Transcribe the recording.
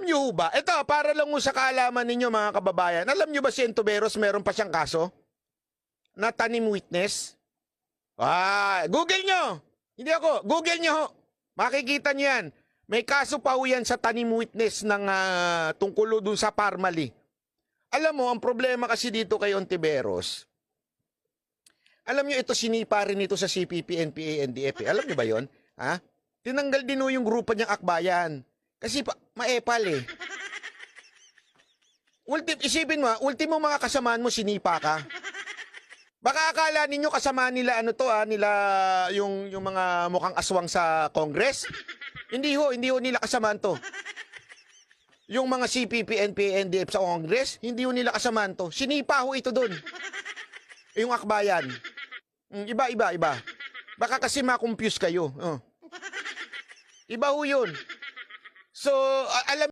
Alam nyo ba, ito para lang sa kaalaman ninyo mga kababayan, alam nyo ba si Ontiveros meron pa siyang kaso? Na tanim witness? Google nyo! Hindi ako, Google nyo ho. Makikita nyo yan. May kaso pa ho yan sa tanim witness ng tungkol dun sa Parmali. Alam mo, ang problema kasi dito kay Ontiveros, alam nyo ito sinipa rin ito sa CPP, NPA, NDF. Alam nyo ba yon? Ha? Tinanggal din ho yung grupo niyang akbayan. Kasi maepal eh. Isipin mo, ultimo mga kasamaan mo, sinipa ka. Baka akala ninyo kasama nila nila yung mga mukhang aswang sa Congress. Hindi ho nila kasamaan to. Yung mga CPP, NPA, NDF sa Congress, hindi ho nila kasamaan to. Sinipa ho ito doon. Yung akbayan. Iba. Baka kasi ma-confuse kayo. Iba ho yun. So, alam